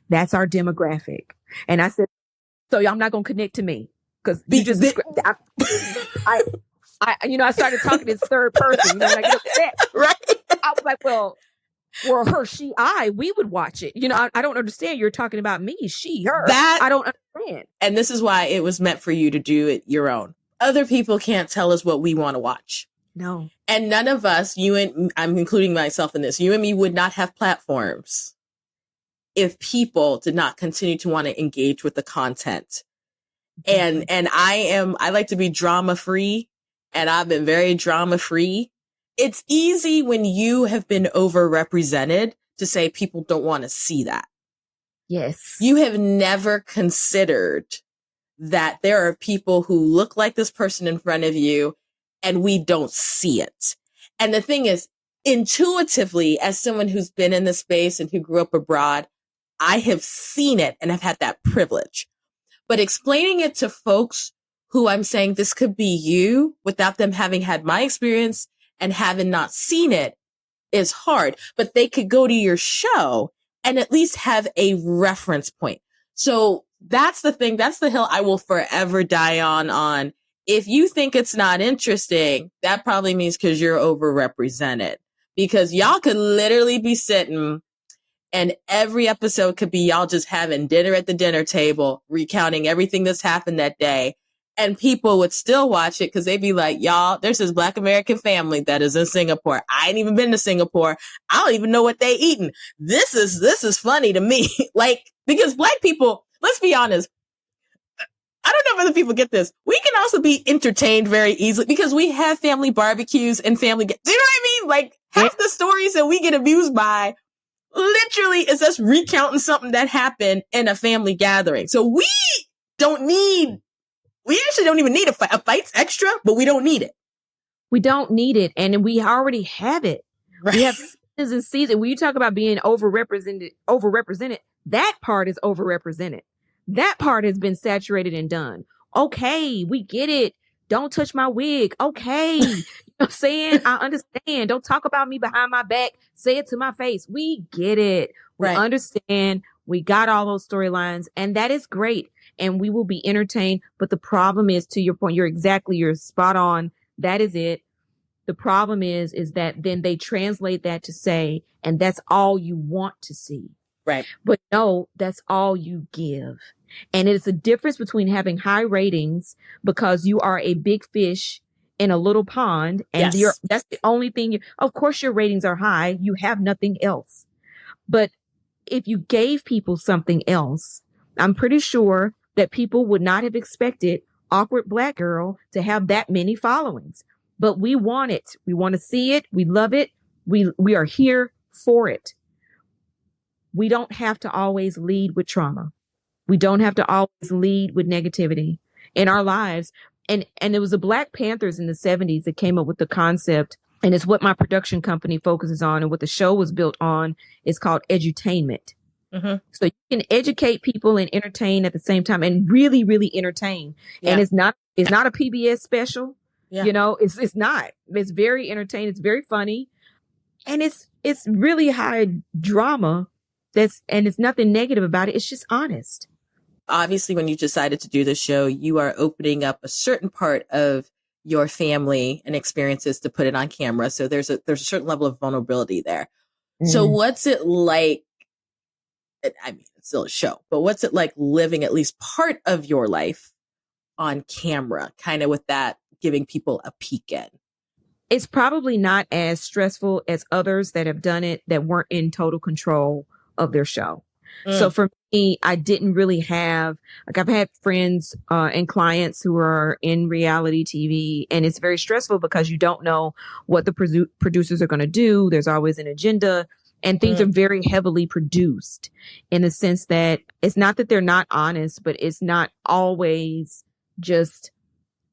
That's our demographic. And I said, so I'm not going to connect to me because you just described. I started talking in third person. I get upset. Right. I was like, well, her, she, we would watch it. I don't understand. You're talking about me, she, her. I don't understand. And this is why it was meant for you to do it your own. Other people can't tell us what we want to watch. No. And none of us, I'm including myself in this, you and me would not have platforms if people did not continue to want to engage with the content. And I like to be drama free, and I've been very drama free. It's easy when you have been overrepresented to say people don't want to see that. Yes. You have never considered that there are people who look like this person in front of you and we don't see it. And the thing is, intuitively, as someone who's been in the space and who grew up abroad, I have seen it and I've had that privilege. But explaining it to folks who I'm saying this could be you without them having had my experience and having not seen it is hard. But they could go to your show and at least have a reference point. So that's the thing. That's the hill I will forever die on. If you think it's not interesting, that probably means because you're overrepresented. Because y'all could literally be sitting and every episode could be y'all just having dinner at the dinner table, recounting everything that's happened that day. And people would still watch it because they'd be like, y'all, there's this Black American family that is in Singapore. I ain't even been to Singapore. I don't even know what they eating. This is funny to me. Because Black people, let's be honest, I don't know if other people get this. We can also be entertained very easily because we have family barbecues and family. Do you know what I mean? Half the stories that we get amused by literally is us recounting something that happened in a family gathering. So we actually don't even need a fight. A fight's extra, but we don't need it. We don't need it. And we already have it. Right. We have seasons and seasons. When you talk about being overrepresented, that part is overrepresented. That part has been saturated and done. Okay, we get it. Don't touch my wig. Okay. You know what I'm saying? I understand. Don't talk about me behind my back. Say it to my face. We get it. We understand. We got all those storylines, and that is great. And we will be entertained. But the problem is, to your point, you're spot on. That is it. The problem is that then they translate that to say, and that's all you want to see. Right. But no, that's all you give. And it's a difference between having high ratings because you are a big fish in a little pond. And that's the only thing. Of course, your ratings are high. You have nothing else. But if you gave people something else, I'm pretty sure that people would not have expected Awkward Black Girl to have that many followings. But we want it. We want to see it. We love it. We are here for it. We don't have to always lead with trauma. We don't have to always lead with negativity in our lives. And it was the Black Panthers in the 70s that came up with the concept. And it's what my production company focuses on, and what the show was built on is called edutainment. Mm-hmm. So you can educate people and entertain at the same time, and really, really entertain. Yeah. And it's not a PBS special. Yeah. You know, it's not. It's very entertaining. It's very funny. And it's really high drama. And it's nothing negative about it. It's just honest. Obviously, when you decided to do the show, you are opening up a certain part of your family and experiences to put it on camera. So there's a certain level of vulnerability there. Mm. So what's it like? I mean, it's still a show, but what's it like living at least part of your life on camera, kind of with that giving people a peek in? It's probably not as stressful as others that have done it that weren't in total control of their show. Mm. So for me, I didn't really have, like, I've had friends and clients who are in reality TV, and it's very stressful because you don't know what the producers are going to do. There's always an agenda, and things are very heavily produced in the sense that it's not that they're not honest, but it's not always just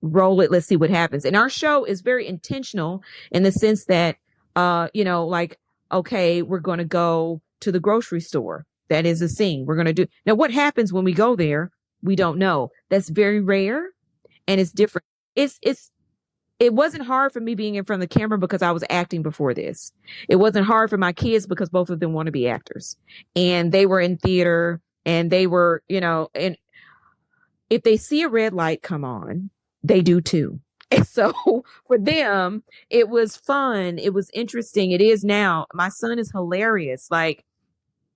roll it. Let's see what happens. And our show is very intentional in the sense that, like, okay, we're going to go to the grocery store. That is a scene we're going to do. Now, what happens when we go there? We don't know. That's very rare, and it's different. It wasn't hard for me being in front of the camera because I was acting before this. It wasn't hard for my kids because both of them want to be actors, and they were in theater, and they were, and if they see a red light come on, they do too. And so for them, it was fun. It was interesting. It is now. My son is hilarious. Like,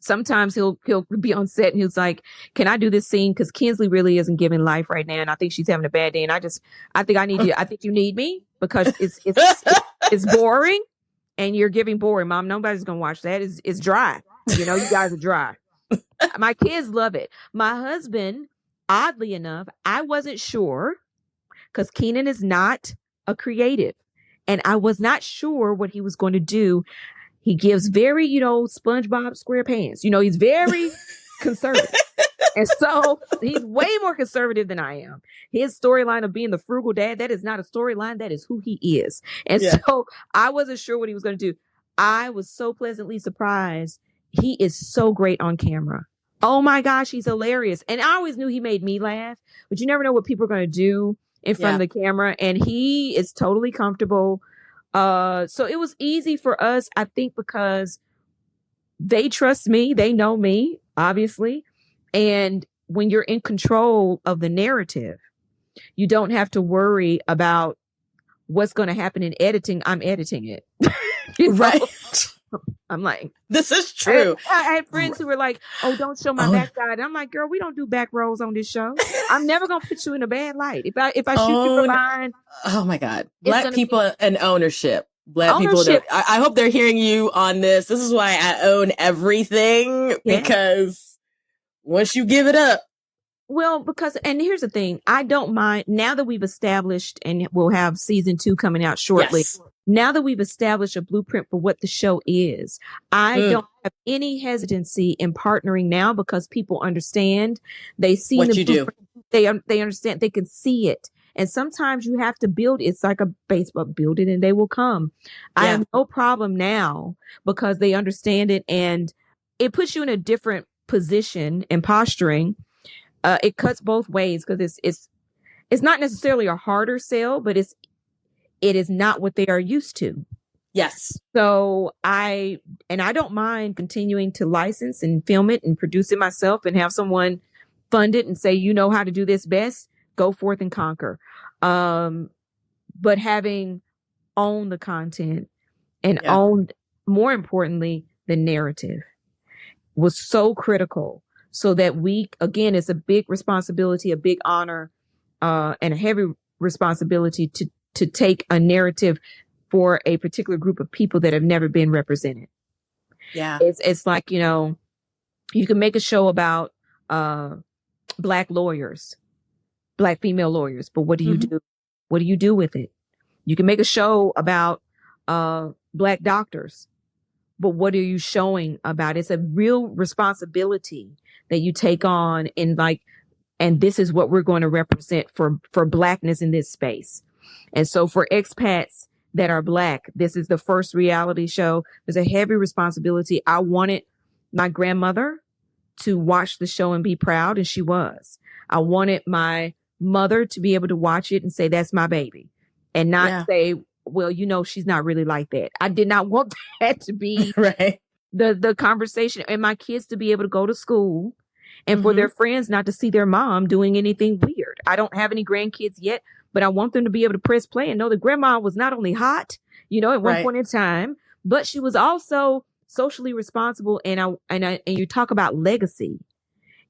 sometimes he'll be on set and he's like, can I do this scene? Because Kinsley really isn't giving life right now, and I think she's having a bad day. And I think I need you. I think you need me because it's boring, and you're giving boring. Mom, nobody's gonna watch that. It's dry. You guys are dry. My kids love it. My husband, oddly enough, I wasn't sure because Keenan is not a creative, and I was not sure what he was going to do. He gives very, SpongeBob SquarePants. He's very conservative. And so he's way more conservative than I am. His storyline of being the frugal dad, that is not a storyline. That is who he is. And so I wasn't sure what he was going to do. I was so pleasantly surprised. He is so great on camera. Oh my gosh, he's hilarious. And I always knew he made me laugh, but you never know what people are going to do in front of the camera. And he is totally comfortable. So it was easy for us, I think, because they trust me. They know me, obviously. And when you're in control of the narrative, you don't have to worry about what's going to happen in editing. I'm editing it. Right. I'm like, this is true. I had friends who were like, oh, don't show my backside. And I'm like, girl, we don't do back rows on this show. I'm never going to put you in a bad light. If I shoot you from behind. Oh my God. Black people and ownership. Black people. I hope they're hearing you on this. This is why I own everything, because once you give it up. Well, and here's the thing. I don't mind now that we've established, and we'll have season 2 coming out shortly. Yes. Now that we've established a blueprint for what the show is, I don't have any hesitancy in partnering now because people understand. They see what you do. They understand. They can see it. And sometimes you have to build. It's like a baseball, build it and they will come. Yeah. I have no problem now because they understand it, and it puts you in a different position and posturing. It cuts both ways because it's not necessarily a harder sell, but it is not what they are used to. Yes. So I don't mind continuing to license and film it and produce it myself and have someone fund it and say, you know how to do this best, go forth and conquer. But having owned the content and owned, more importantly, the narrative was so critical, so that again, it's a big responsibility, a big honor, and a heavy responsibility to take a narrative for a particular group of people that have never been represented. Yeah. It's like, You can make a show about Black lawyers, Black female lawyers, but what do you do? What do you do with it? You can make a show about Black doctors, but what are you showing about it? It's a real responsibility that you take on, and this is what we're going to represent for Blackness in this space. And so for expats that are Black, this is the first reality show. There's a heavy responsibility. I wanted my grandmother to watch the show and be proud, and she was. I wanted my mother to be able to watch it and say, that's my baby, and not say, well, she's not really like that. I did not want that to be right. the conversation, and my kids to be able to go to school and for their friends not to see their mom doing anything weird. I don't have any grandkids yet, but I want them to be able to press play and know that grandma was not only hot, at one point in time, but she was also socially responsible. And you talk about legacy,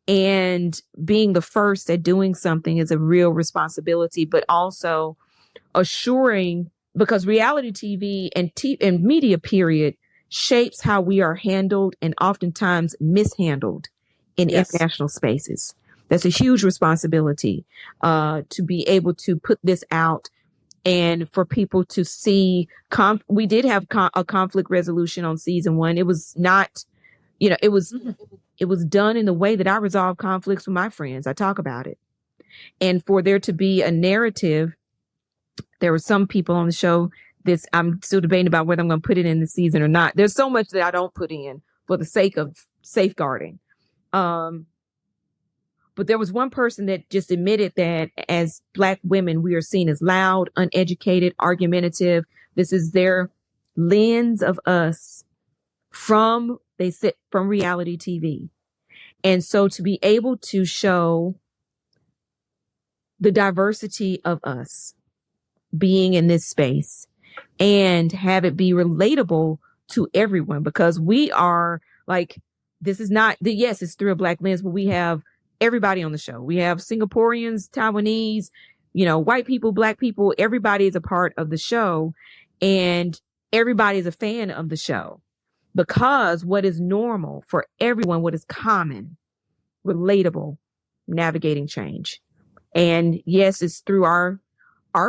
and being the first at doing something is a real responsibility, but also assuring, because reality TV and media period shapes how we are handled and oftentimes mishandled in international spaces. That's a huge responsibility to be able to put this out and for people to see. We did have a conflict resolution on season 1. It was not, it was done in the way that I resolve conflicts with my friends. I talk about it. And for there to be a narrative, there were some people on the show, I'm still debating about whether I'm going to put it in the season or not. There's so much that I don't put in for the sake of safeguarding. But there was one person that just admitted that as Black women, we are seen as loud, uneducated, argumentative. This is their lens of us from reality TV. And so to be able to show the diversity of us being in this space and have it be relatable to everyone, because we are this is not yes, it's through a Black lens, but we have everybody on the show. We have Singaporeans, Taiwanese, white people, Black people. Everybody is a part of the show, and everybody is a fan of the show, because what is normal for everyone, what is common, relatable, navigating change. And yes, it's through our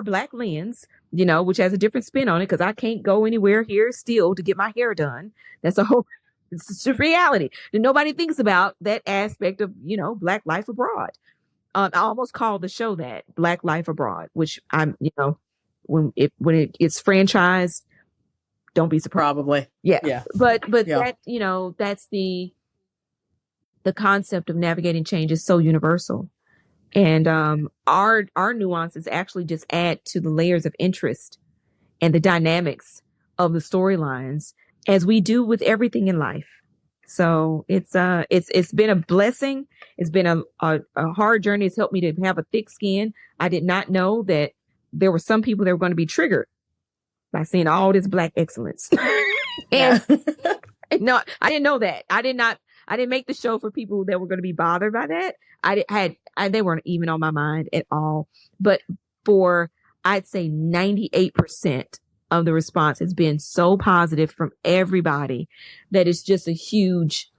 Black lens, which has a different spin on it, because I can't go anywhere here still to get my hair done. That's it's just a reality that nobody thinks about, that aspect of, Black life abroad. I almost called the show that Black Life Abroad, which I'm, when it's franchised, don't be surprised. Probably. Yeah. But that, that's the concept of navigating change is so universal. And our nuances actually just add to the layers of interest and the dynamics of the storylines, as we do with everything in life. So it's been a blessing. It's been a hard journey. It's helped me to have a thick skin. I did not know that there were some people that were going to be triggered by seeing all this Black excellence. And no, I didn't know that. I didn't make the show for people that were going to be bothered by that. They weren't even on my mind at all. But for, I'd say 98% of the response has been so positive from everybody that it's just a huge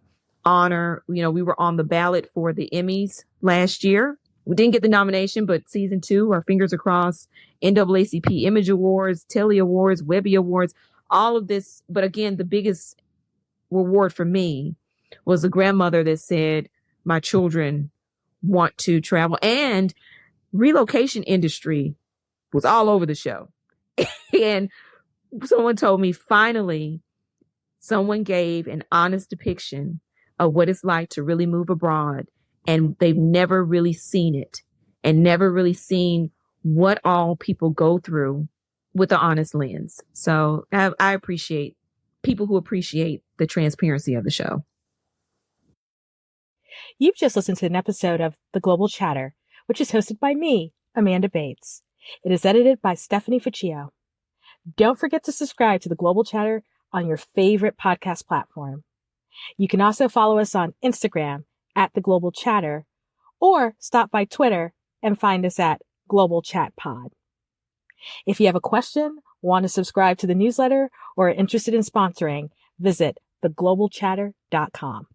honor. We were on the ballot for the Emmys last year. We didn't get the nomination, but season 2, our fingers across, NAACP Image Awards, Telly Awards, Webby Awards, all of this. But again, the biggest reward for me was the grandmother that said, my children want to travel, and relocation industry was all over the show. And someone told me, finally, someone gave an honest depiction of what it's like to really move abroad. And they've never really seen it, and never really seen what all people go through with an honest lens. So I appreciate people who appreciate the transparency of the show. You've just listened to an episode of The Global Chatter, which is hosted by me, Amanda Bates. It is edited by Stephanie Ficcio. Don't forget to subscribe to The Global Chatter on your favorite podcast platform. You can also follow us on Instagram at The Global Chatter, or stop by Twitter and find us at Global Chat Pod. If you have a question, want to subscribe to the newsletter, or are interested in sponsoring, visit theglobalchatter.com.